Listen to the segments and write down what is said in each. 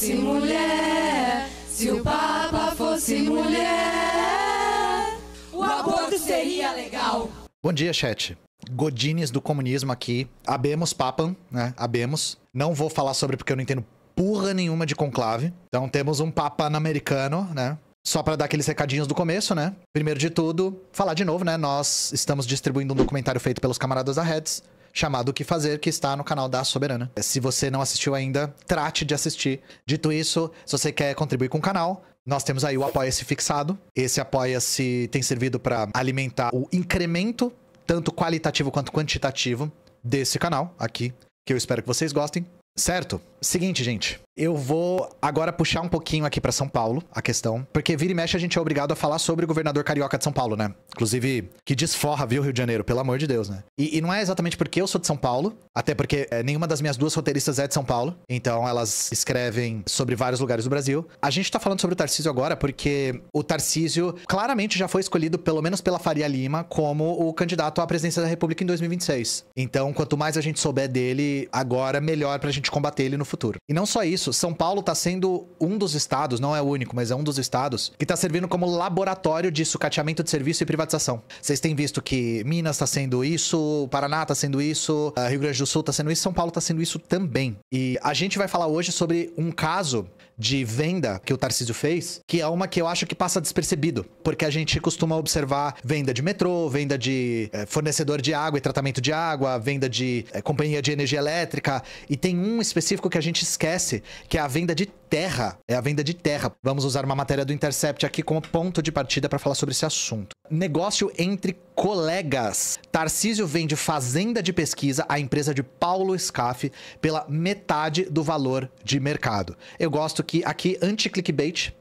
fosse mulher, se o Papa fosse mulher, o aborto seria legal. Bom dia, chat. Godines do comunismo aqui. Habemos papam, né? Habemos. Não vou falar sobre porque eu não entendo porra nenhuma de conclave. Então temos um papa americano, né? Só para dar aqueles recadinhos do começo, né? Primeiro de tudo, falar de novo, né? Nós estamos distribuindo um documentário feito pelos camaradas da Reds, chamado O Que Fazer, que está no canal da Soberana. Se você não assistiu ainda, trate de assistir. Dito isso, se você quer contribuir com o canal, nós temos aí o Apoia-se fixado. Esse Apoia-se tem servido para alimentar o incremento, tanto qualitativo quanto quantitativo, desse canal aqui, que eu espero que vocês gostem. Certo? Seguinte, gente. Eu vou agora puxar um pouquinho aqui pra São Paulo, a questão. Porque vira e mexe a gente é obrigado a falar sobre o governador carioca de São Paulo, né? Inclusive, que desforra, viu, Rio de Janeiro? Pelo amor de Deus, né? E não é exatamente porque eu sou de São Paulo, até porque nenhuma das minhas duas roteiristas é de São Paulo. Então elas escrevem sobre vários lugares do Brasil. A gente tá falando sobre o Tarcísio agora porque o Tarcísio claramente já foi escolhido, pelo menos pela Faria Lima, como o candidato à presidência da República em 2026. Então, quanto mais a gente souber dele agora, melhor pra gente combater ele no futuro. E não só isso, São Paulo tá sendo um dos estados, não é o único, mas é um dos estados, que tá servindo como laboratório de sucateamento de serviço e privatização. Vocês têm visto que Minas tá sendo isso, Paraná tá sendo isso, Rio Grande do Sul tá sendo isso, São Paulo tá sendo isso também. E a gente vai falar hoje sobre um caso de venda que o Tarcísio fez, que é uma que eu acho que passa despercebido, porque a gente costuma observar venda de metrô, venda de fornecedor de água e tratamento de água, venda de companhia de energia elétrica, e tem um específico que a gente esquece, que é a venda de terra. É a venda de terra. Vamos usar uma matéria do Intercept aqui como ponto de partida para falar sobre esse assunto. Negócio entre colegas. Tarcísio vende fazenda de pesquisa à empresa de Paulo Scaff pela metade do valor de mercado. Eu gosto que aqui, anti-clickbait,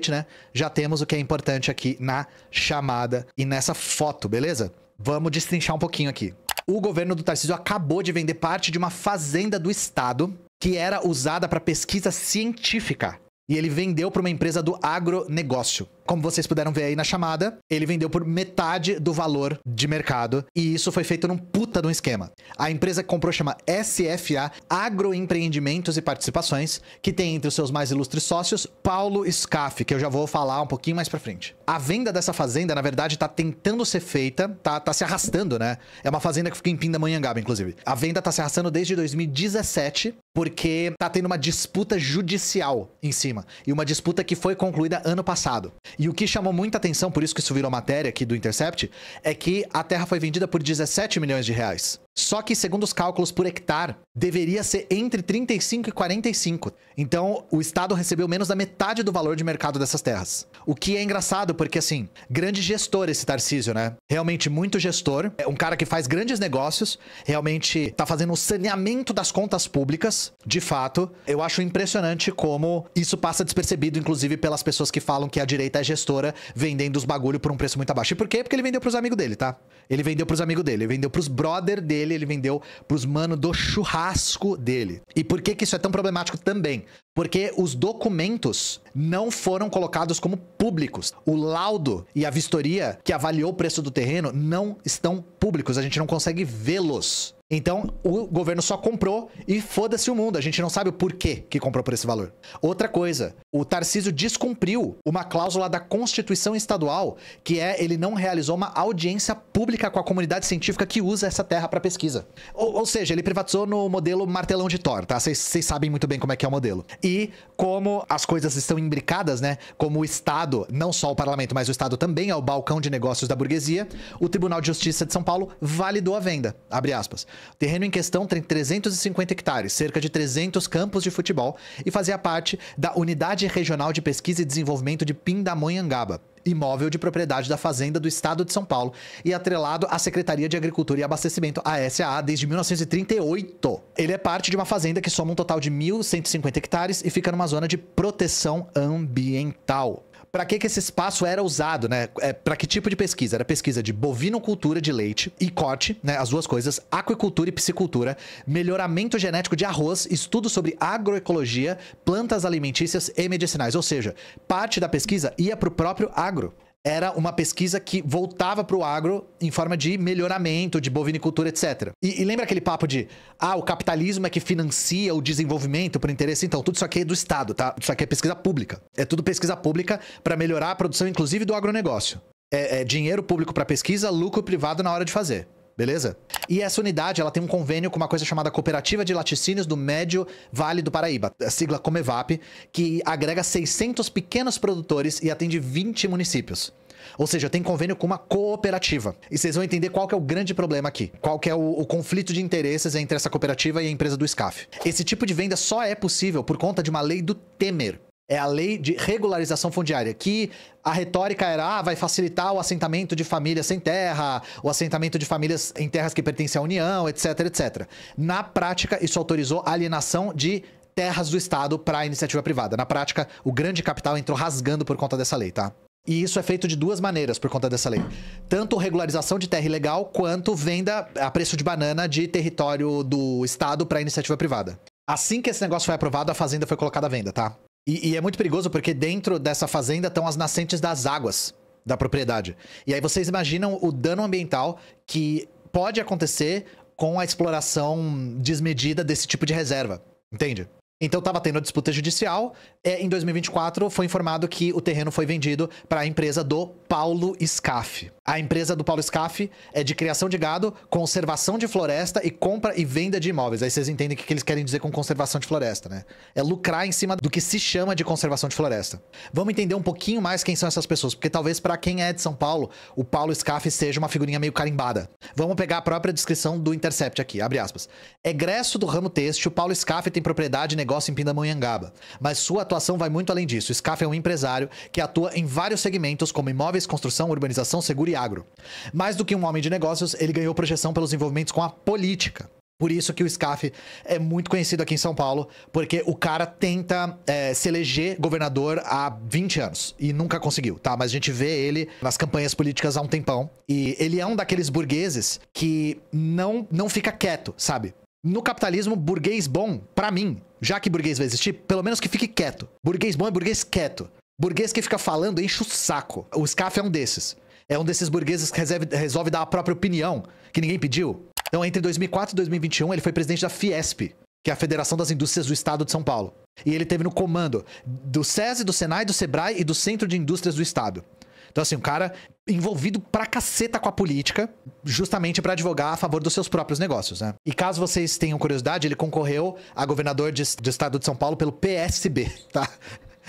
né? Já temos o que é importante aqui na chamada e nessa foto, beleza? Vamos destrinchar um pouquinho aqui. O governo do Tarcísio acabou de vender parte de uma fazenda do estado que era usada para pesquisa científica. E ele vendeu para uma empresa do agronegócio. Como vocês puderam ver aí na chamada, ele vendeu por metade do valor de mercado. E isso foi feito num puta de um esquema. A empresa que comprou chama SFA Agroempreendimentos e Participações, que tem entre os seus mais ilustres sócios Paulo Scaff, que eu já vou falar um pouquinho mais pra frente. A venda dessa fazenda, na verdade, tá tentando ser feita, tá se arrastando, né? É uma fazenda que fica em Pindamonhangaba, inclusive. A venda tá se arrastando desde 2017, porque tá tendo uma disputa judicial em cima. E uma disputa que foi concluída ano passado. E o que chamou muita atenção, por isso que isso virou matéria aqui do Intercept, é que a terra foi vendida por 17 milhões de reais. Só que, segundo os cálculos por hectare, deveria ser entre 35 e 45. Então, o Estado recebeu menos da metade do valor de mercado dessas terras. O que é engraçado, porque, assim, grande gestor esse Tarcísio, né? Realmente muito gestor. É um cara que faz grandes negócios. Realmente tá fazendo o saneamento das contas públicas. De fato, eu acho impressionante como isso passa despercebido, inclusive, pelas pessoas que falam que a direita é gestora vendendo os bagulho por um preço muito abaixo. E por quê? Porque ele vendeu pros amigos dele, tá? Ele vendeu pros amigos dele. Ele vendeu pros brother dele. Ele vendeu pros mano do churrasco dele. E por que isso é tão problemático também? Porque os documentos não foram colocados como públicos. O laudo e a vistoria que avaliou o preço do terreno não estão públicos. A gente não consegue vê-los. Então, o governo só comprou e foda-se o mundo. A gente não sabe o porquê que comprou por esse valor. Outra coisa, o Tarcísio descumpriu uma cláusula da Constituição Estadual, que é ele não realizou uma audiência pública com a comunidade científica que usa essa terra para pesquisa. Ou seja, ele privatizou no modelo martelão de Thor, tá? Vocês sabem muito bem como é que é o modelo. E como as coisas estão imbricadas, né? Como o Estado, não só o parlamento, mas o Estado também é o balcão de negócios da burguesia, o Tribunal de Justiça de São Paulo validou a venda, abre aspas. O terreno em questão tem 350 hectares, cerca de 300 campos de futebol e fazia parte da Unidade Regional de Pesquisa e Desenvolvimento de Pindamonhangaba, imóvel de propriedade da Fazenda do Estado de São Paulo e atrelado à Secretaria de Agricultura e Abastecimento, a SAA, desde 1938. Ele é parte de uma fazenda que soma um total de 1.150 hectares e fica numa zona de proteção ambiental. Para que esse espaço era usado, né? Para que tipo de pesquisa? Era pesquisa de bovinocultura de leite e corte, né? As duas coisas, aquicultura e piscicultura, melhoramento genético de arroz, estudo sobre agroecologia, plantas alimentícias e medicinais. Ou seja, parte da pesquisa ia para o próprio agro. era uma pesquisa que voltava para o agro em forma de melhoramento, de bovinicultura, etc. E lembra aquele papo de, o capitalismo é que financia o desenvolvimento por interesse? Então, tudo isso aqui é do Estado, tá? Isso aqui é pesquisa pública. É tudo pesquisa pública para melhorar a produção, inclusive do agronegócio. É dinheiro público para pesquisa, lucro privado na hora de fazer. Beleza? E essa unidade, ela tem um convênio com uma coisa chamada Cooperativa de Laticínios do Médio Vale do Paraíba, a sigla Comevap, que agrega 600 pequenos produtores e atende 20 municípios. Ou seja, tem convênio com uma cooperativa. E vocês vão entender qual que é o grande problema aqui. Qual que é o conflito de interesses entre essa cooperativa e a empresa do SCAF. Esse tipo de venda só é possível por conta de uma lei do Temer. É a lei de regularização fundiária, que a retórica era, vai facilitar o assentamento de famílias sem terra, o assentamento de famílias em terras que pertencem à União, etc, etc. Na prática, isso autorizou a alienação de terras do Estado para a iniciativa privada. Na prática, o grande capital entrou rasgando por conta dessa lei, tá? E isso é feito de duas maneiras por conta dessa lei. Tanto regularização de terra ilegal, quanto venda a preço de banana de território do Estado para a iniciativa privada. Assim que esse negócio foi aprovado, a fazenda foi colocada à venda, tá? E é muito perigoso porque dentro dessa fazenda estão as nascentes das águas da propriedade. E aí vocês imaginam o dano ambiental que pode acontecer com a exploração desmedida desse tipo de reserva, entende? Então estava tendo a disputa judicial, em 2024 foi informado que o terreno foi vendido para a empresa do Paulo SCAF. A empresa do Paulo SCAF é de criação de gado, conservação de floresta e compra e venda de imóveis. Aí vocês entendem o que eles querem dizer com conservação de floresta, né? É lucrar em cima do que se chama de conservação de floresta. Vamos entender um pouquinho mais quem são essas pessoas, porque talvez para quem é de São Paulo, o Paulo SCAF seja uma figurinha meio carimbada. Vamos pegar a própria descrição do Intercept aqui, abre aspas. Egresso do ramo têxtil, Paulo SCAF tem propriedade e negócio em Pindamonhangaba, mas sua atuação vai muito além disso. O SCAF é um empresário que atua em vários segmentos como imóveis, construção, urbanização, seguro e agro. Mais do que um homem de negócios, ele ganhou projeção pelos envolvimentos com a política. Por isso que o SCAF é muito conhecido aqui em São Paulo, porque o cara tenta se eleger governador há 20 anos e nunca conseguiu, tá? Mas a gente vê ele nas campanhas políticas há um tempão e ele é um daqueles burgueses que não fica quieto, sabe? No capitalismo, burguês bom, pra mim, já que burguês vai existir, pelo menos que fique quieto. Burguês bom é burguês quieto. Burguês que fica falando enche o saco. O SCAF é um desses. É um desses burgueses que resolve dar a própria opinião, que ninguém pediu. Então, entre 2004 e 2021, ele foi presidente da Fiesp, que é a Federação das Indústrias do Estado de São Paulo. E ele teve no comando do SESI, do Senai, do Sebrae e do Centro de Indústrias do Estado. Então, assim, um cara envolvido pra caceta com a política, justamente pra advogar a favor dos seus próprios negócios, né? E caso vocês tenham curiosidade, ele concorreu a governador do Estado de São Paulo pelo PSB, tá?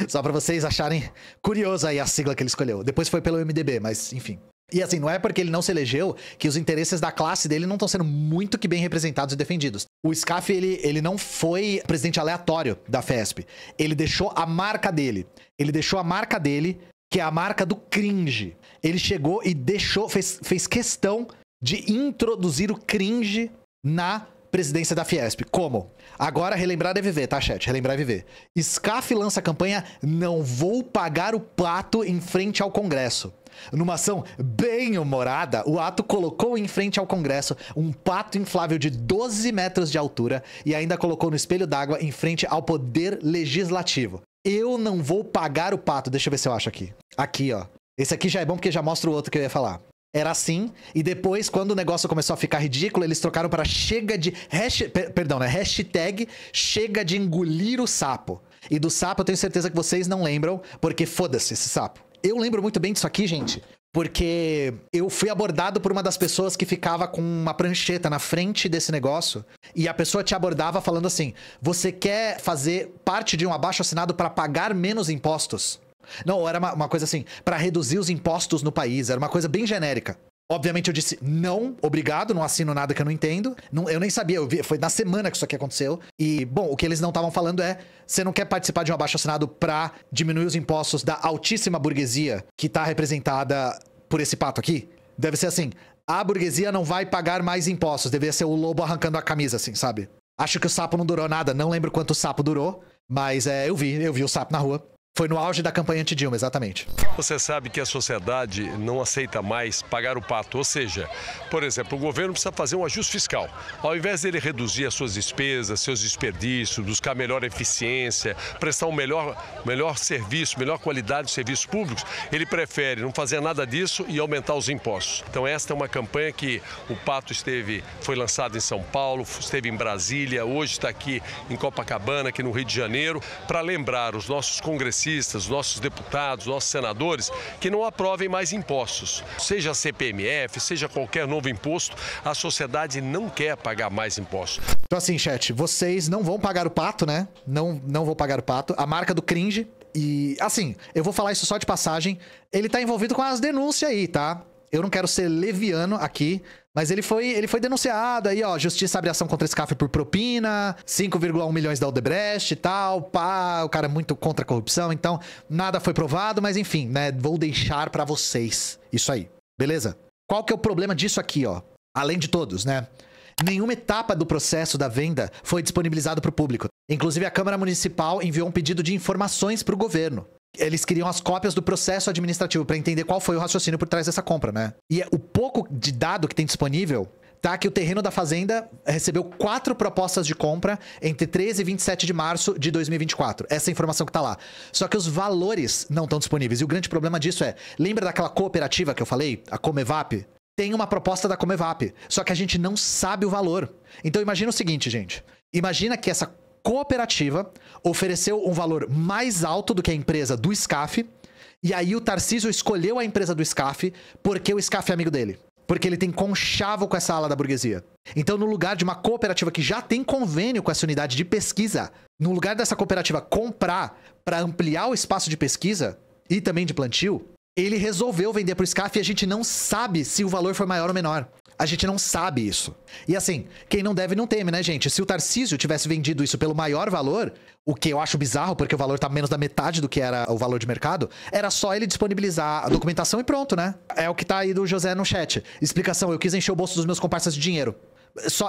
Só pra vocês acharem curioso aí a sigla que ele escolheu. Depois foi pelo MDB, mas enfim. E assim, não é porque ele não se elegeu que os interesses da classe dele não estão sendo muito que bem representados e defendidos. O SCAF, ele não foi presidente aleatório da Fiesp. Ele deixou a marca dele. Ele deixou a marca dele, que é a marca do cringe. Ele chegou e fez questão de introduzir o cringe na presidência da Fiesp. Como? Agora, relembrar é viver, tá, chat? Relembrar é viver. SCAF lança a campanha Não Vou Pagar o Pato em frente ao Congresso. Numa ação bem humorada, o ato colocou em frente ao Congresso um pato inflável de 12 metros de altura e ainda colocou no espelho d'água em frente ao Poder Legislativo. Eu não vou pagar o pato. Deixa eu ver se eu acho aqui. Aqui, ó. Esse aqui já é bom porque já mostra o outro que eu ia falar. Era assim, e depois, quando o negócio começou a ficar ridículo, eles trocaram para hashtag chega de engolir o sapo. E do sapo eu tenho certeza que vocês não lembram, porque foda-se esse sapo. Eu lembro muito bem disso aqui, gente, porque eu fui abordado por uma das pessoas que ficava com uma prancheta na frente desse negócio, e a pessoa te abordava falando assim: você quer fazer parte de um abaixo-assinado para pagar menos impostos? Não, era uma coisa assim, para reduzir os impostos no país, era uma coisa bem genérica. Obviamente eu disse, não, obrigado, não assino nada que eu não entendo. Eu nem sabia, foi na semana que isso aqui aconteceu. E, bom, o que eles não estavam falando é, você não quer participar de um abaixo-assinado pra diminuir os impostos da altíssima burguesia que tá representada por esse pato aqui? Deve ser assim, a burguesia não vai pagar mais impostos, deveria ser o lobo arrancando a camisa, assim, sabe? Acho que o sapo não durou nada, não lembro quanto o sapo durou, mas eu vi o sapo na rua. Foi no auge da campanha anti-Dilma, exatamente. Você sabe que a sociedade não aceita mais pagar o pato. Ou seja, por exemplo, o governo precisa fazer um ajuste fiscal. Ao invés dele reduzir as suas despesas, seus desperdícios, buscar melhor eficiência, prestar um melhor serviço, melhor qualidade de serviços públicos, ele prefere não fazer nada disso e aumentar os impostos. Então esta é uma campanha que o pato foi lançado em São Paulo, esteve em Brasília, hoje está aqui em Copacabana, aqui no Rio de Janeiro, para lembrar os nossos congressistas, os nossos deputados, nossos senadores, que não aprovem mais impostos. Seja a CPMF, seja qualquer novo imposto, a sociedade não quer pagar mais impostos. Então assim, chat, vocês não vão pagar o pato, né? Não vão pagar o pato. A marca do cringe. E, assim, eu vou falar isso só de passagem. Ele tá envolvido com as denúncias aí, tá? Eu não quero ser leviano aqui, mas ele foi denunciado aí, ó. Justiça abre ação contra esse café por propina, 5,1 milhões da Odebrecht e tal, pá, o cara é muito contra a corrupção, então nada foi provado, mas enfim, né? Vou deixar pra vocês isso aí, beleza? Qual que é o problema disso aqui, ó? Além de todos, né? Nenhuma etapa do processo da venda foi disponibilizada pro público. Inclusive, a Câmara Municipal enviou um pedido de informações pro governo. Eles queriam as cópias do processo administrativo para entender qual foi o raciocínio por trás dessa compra, né? E o pouco de dado que tem disponível tá que o terreno da fazenda recebeu 4 propostas de compra entre 13 e 27 de março de 2024. Essa é a informação que tá lá. Só que os valores não estão disponíveis. E o grande problema disso lembra daquela cooperativa que eu falei? A Comevap? Tem uma proposta da Comevap, só que a gente não sabe o valor. Então imagina o seguinte, gente. Imagina que essa cooperativa ofereceu um valor mais alto do que a empresa do SCAF, e aí o Tarcísio escolheu a empresa do SCAF porque o SCAF é amigo dele. Porque ele tem conchavo com essa ala da burguesia. Então, no lugar de uma cooperativa que já tem convênio com essa unidade de pesquisa, no lugar dessa cooperativa comprar para ampliar o espaço de pesquisa e também de plantio, ele resolveu vender pro SCAF e a gente não sabe se o valor foi maior ou menor. A gente não sabe isso. E assim, quem não deve não teme, né, gente? Se o Tarcísio tivesse vendido isso pelo maior valor, o que eu acho bizarro, porque o valor tá menos da metade do que era o valor de mercado, era só ele disponibilizar a documentação e pronto, né? É o que tá aí do José no chat. Explicação, eu quis encher o bolso dos meus comparsas de dinheiro.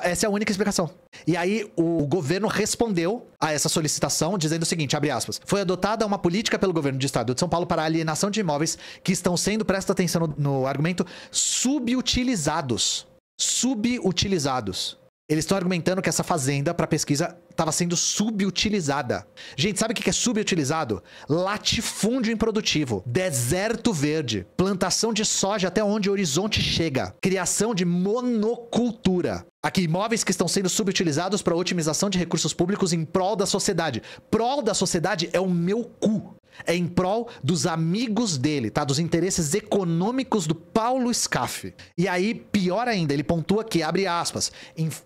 Essa é a única explicação. E aí o governo respondeu a essa solicitação dizendo o seguinte, abre aspas, foi adotada uma política pelo governo do estado de São Paulo para a alienação de imóveis que estão sendo, presta atenção no argumento, subutilizados. Subutilizados. Eles estão argumentando que essa fazenda para pesquisa estava sendo subutilizada. Gente, sabe o que é subutilizado? Latifúndio improdutivo, deserto verde, plantação de soja até onde o horizonte chega, criação de monocultura. Aqui, imóveis que estão sendo subutilizados para otimização de recursos públicos em prol da sociedade. Prol da sociedade é o meu cu. É em prol dos amigos dele, tá? Dos interesses econômicos do Paulo SCAF. E aí, pior ainda, ele pontua que, abre aspas,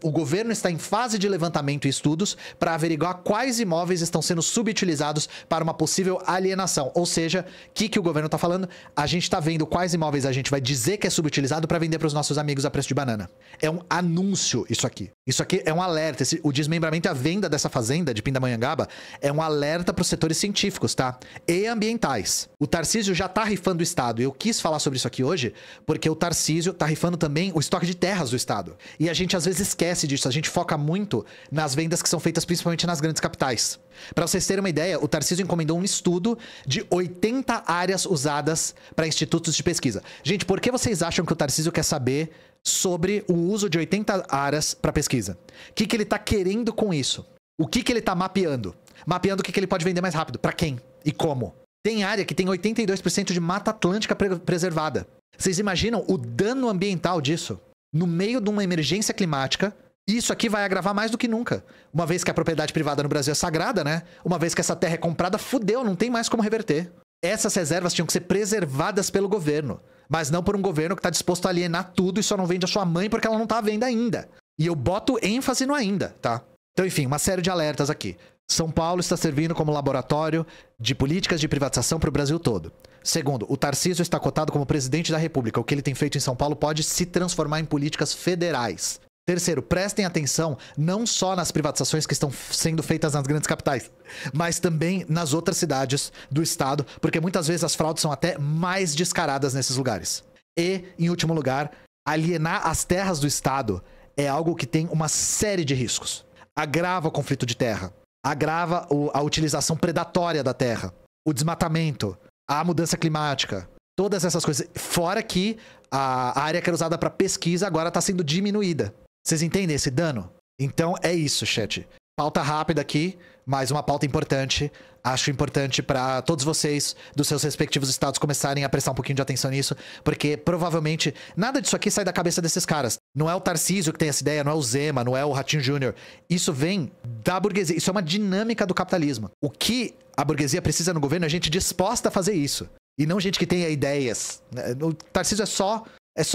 o governo está em fase de levantamento e estudos para averiguar quais imóveis estão sendo subutilizados para uma possível alienação. Ou seja, o que o governo está falando? A gente está vendo quais imóveis a gente vai dizer que é subutilizado para vender para os nossos amigos a preço de banana. É um anúncio isso aqui. Isso aqui é um alerta. O desmembramento e a venda dessa fazenda de Pindamonhangaba é um alerta para os setores científicos, tá? E ambientais. O Tarcísio já tá rifando o Estado. Eu quis falar sobre isso aqui hoje porque o Tarcísio tá rifando também o estoque de terras do Estado. E a gente às vezes esquece disso. A gente foca muito nas vendas que são feitas principalmente nas grandes capitais. Para vocês terem uma ideia, o Tarcísio encomendou um estudo de 80 áreas usadas para institutos de pesquisa. Gente, por que vocês acham que o Tarcísio quer saber sobre o uso de 80 áreas para pesquisa? O que ele tá querendo com isso? O que ele tá mapeando? Mapeando o que ele pode vender mais rápido. Para quem? E como? Tem área que tem 82% de Mata Atlântica preservada. Vocês imaginam o dano ambiental disso? No meio de uma emergência climática, isso aqui vai agravar mais do que nunca. Uma vez que a propriedade privada no Brasil é sagrada, né? Uma vez que essa terra é comprada, fudeu, não tem mais como reverter. Essas reservas tinham que ser preservadas pelo governo. Mas não por um governo que está disposto a alienar tudo e só não vende a sua mãe porque ela não tá à venda ainda. E eu boto ênfase no ainda, tá? Então, enfim, uma série de alertas aqui. São Paulo está servindo como laboratório de políticas de privatização para o Brasil todo. Segundo, o Tarcísio está cotado como presidente da República. O que ele tem feito em São Paulo pode se transformar em políticas federais. Terceiro, prestem atenção não só nas privatizações que estão sendo feitas nas grandes capitais, mas também nas outras cidades do estado, porque muitas vezes as fraudes são até mais descaradas nesses lugares. E, em último lugar, alienar as terras do estado é algo que tem uma série de riscos. Agrava o conflito de terra. Agrava a utilização predatória da terra. o desmatamento, a mudança climática, todas essas coisas. Fora que a área que era usada para pesquisa agora está sendo diminuída. Vocês entendem esse dano? Então é isso, chat. Pauta rápida aqui, mas uma pauta importante. Acho importante para todos vocês dos seus respectivos estados começarem a prestar um pouquinho de atenção nisso, porque provavelmente nada disso aqui sai da cabeça desses caras. Não é o Tarcísio que tem essa ideia, não é o Zema, não é o Ratinho Júnior. Isso vem da burguesia, isso é uma dinâmica do capitalismo. O que a burguesia precisa no governo é gente disposta a fazer isso, e não gente que tenha ideias. O Tarcísio é só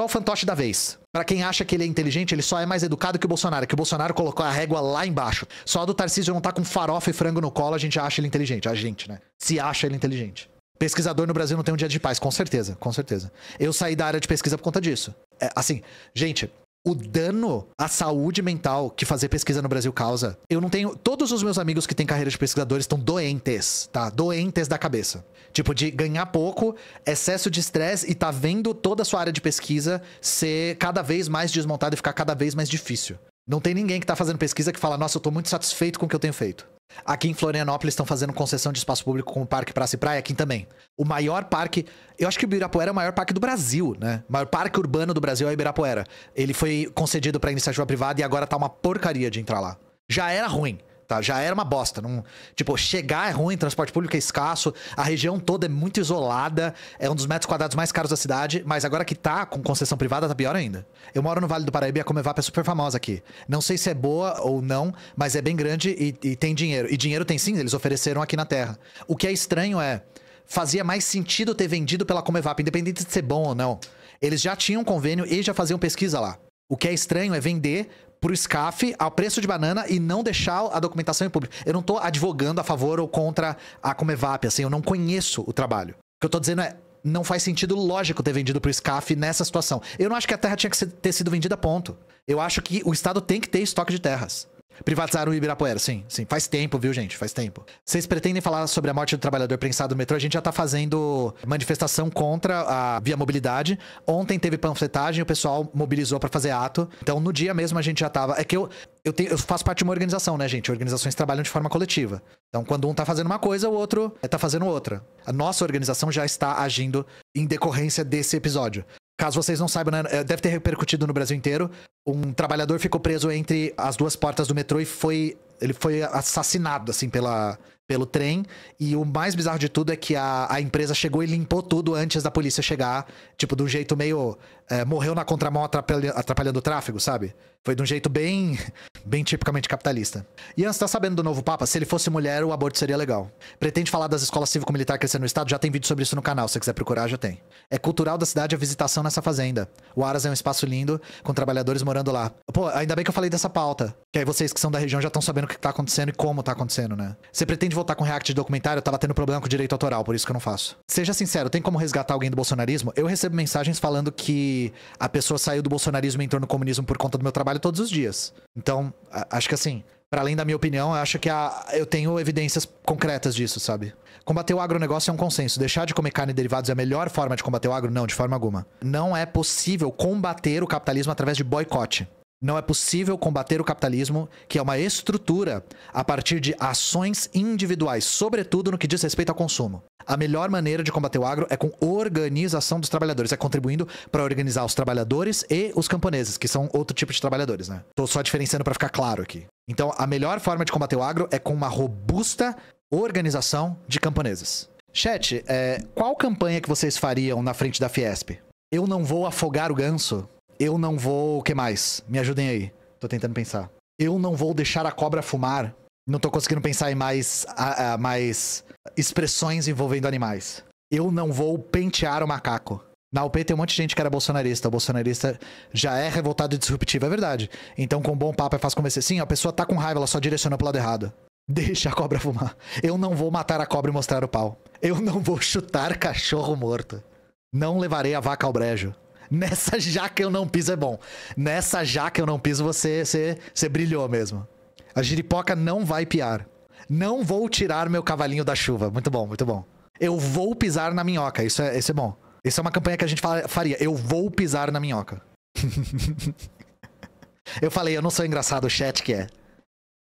o fantoche da vez. Pra quem acha que ele é inteligente, ele só é mais educado que o Bolsonaro colocou a régua lá embaixo. Só do Tarcísio não tá com farofa e frango no colo, a gente acha ele inteligente. A gente, né? Se acha ele inteligente. Pesquisador no Brasil não tem um dia de paz, com certeza, com certeza. Eu saí da área de pesquisa por conta disso. Assim, gente, o dano à saúde mental que fazer pesquisa no Brasil causa, eu não tenho... Todos os meus amigos que têm carreira de pesquisadores estão doentes, tá? Doentes da cabeça. Tipo, de ganhar pouco, excesso de estresse e tá vendo toda a sua área de pesquisa ser cada vez mais desmontada e ficar cada vez mais difícil. Não tem ninguém que tá fazendo pesquisa que fala, nossa, eu tô muito satisfeito com o que eu tenho feito. Aqui em Florianópolis estão fazendo concessão de espaço público com o Parque Praça e Praia, aqui também. O maior parque... Eu acho que o Ibirapuera é o maior parque do Brasil, né? O maior parque urbano do Brasil é o Ibirapuera. Ele foi concedido pra iniciativa privada e agora tá uma porcaria de entrar lá. Já era ruim, tá? Já era uma bosta. Não... Tipo, chegar é ruim, transporte público é escasso, a região toda é muito isolada, é um dos metros quadrados mais caros da cidade, mas agora que tá com concessão privada, tá pior ainda. Eu moro no Vale do Paraíba e a Comevap é super famosa aqui. Não sei se é boa ou não, mas é bem grande e tem dinheiro. E dinheiro tem sim, eles ofereceram aqui na Terra. O que é estranho é, fazia mais sentido ter vendido pela Comevap, independente de ser bom ou não. Eles já tinham convênio e já faziam pesquisa lá. O que é estranho é vender pro SCAF ao preço de banana e não deixar a documentação em público. Eu não tô advogando a favor ou contra a Comevap, assim, eu não conheço o trabalho. O que eu tô dizendo é, não faz sentido lógico ter vendido pro SCAF nessa situação. Eu não acho que a terra tinha que ter sido vendida, ponto. Eu acho que o Estado tem que ter estoque de terras. Privatizaram o Ibirapuera, sim. Faz tempo, viu, gente? Faz tempo. Vocês pretendem falar sobre a morte do trabalhador prensado no metrô? A gente já tá fazendo manifestação contra a Via Mobilidade. Ontem teve panfletagem, o pessoal mobilizou pra fazer ato. Então, no dia mesmo, a gente já tava... É que eu faço parte de uma organização, né, gente? Organizações trabalham de forma coletiva. Então, quando um tá fazendo uma coisa, o outro tá fazendo outra. A nossa organização já está agindo em decorrência desse episódio. Caso vocês não saibam, né, deve ter repercutido no Brasil inteiro. Um trabalhador ficou preso entre as duas portas do metrô e ele foi assassinado, assim, pelo trem. E o mais bizarro de tudo é que a empresa chegou e limpou tudo antes da polícia chegar. Tipo, de um jeito meio... morreu na contramão atrapalhando o tráfego, sabe? Foi de um jeito bem tipicamente capitalista. Ian, você tá sabendo do novo Papa? Se ele fosse mulher, o aborto seria legal. Pretende falar das escolas cívico-militar crescendo no estado? Já tem vídeo sobre isso no canal, se você quiser procurar, já tem. É cultural da cidade a visitação nessa fazenda. O Aras é um espaço lindo, com trabalhadores morando lá. Pô, ainda bem que eu falei dessa pauta. Que aí vocês que são da região já estão sabendo o que tá acontecendo e como tá acontecendo, né? Você pretende voltar com react de documentário? Eu tava tendo problema com o direito autoral, por isso que eu não faço. Seja sincero, tem como resgatar alguém do bolsonarismo? Eu recebo mensagens falando que a pessoa saiu do bolsonarismo e entrou no comunismo por conta do meu trabalho todos os dias. Então, acho que assim, para além da minha opinião, eu acho que eu tenho evidências concretas disso, sabe? Combater o agronegócio é um consenso. Deixar de comer carne e derivados é a melhor forma de combater o agro? Não, de forma alguma. Não é possível combater o capitalismo através de boicote. Não é possível combater o capitalismo, que é uma estrutura, a partir de ações individuais, sobretudo no que diz respeito ao consumo. A melhor maneira de combater o agro é com organização dos trabalhadores, é contribuindo para organizar os trabalhadores e os camponeses, que são outro tipo de trabalhadores, né? Tô só diferenciando para ficar claro aqui. Então, a melhor forma de combater o agro é com uma robusta organização de camponeses. Chat, qual campanha que vocês fariam na frente da Fiesp? Eu não vou afogar o ganso. Eu não vou... O que mais? Me ajudem aí. Tô tentando pensar. Eu não vou deixar a cobra fumar. Não tô conseguindo pensar em mais expressões envolvendo animais. Eu não vou pentear o macaco. Na UP tem um monte de gente que era bolsonarista. O bolsonarista já é revoltado e disruptivo, é verdade. Então, com um bom papo é fácil convencer. Sim, a pessoa tá com raiva, ela só direcionou pro lado errado. Deixa a cobra fumar. Eu não vou matar a cobra e mostrar o pau. Eu não vou chutar cachorro morto. Não levarei a vaca ao brejo. Nessa jaca eu não piso é bom. Nessa jaca eu não piso você brilhou mesmo. A giripoca não vai piar. Não vou tirar meu cavalinho da chuva. Muito bom, muito bom. Eu vou pisar na minhoca. Isso é bom. Isso é uma campanha que a gente faria. Eu vou pisar na minhoca. Eu falei, eu não sou engraçado, o chat que é.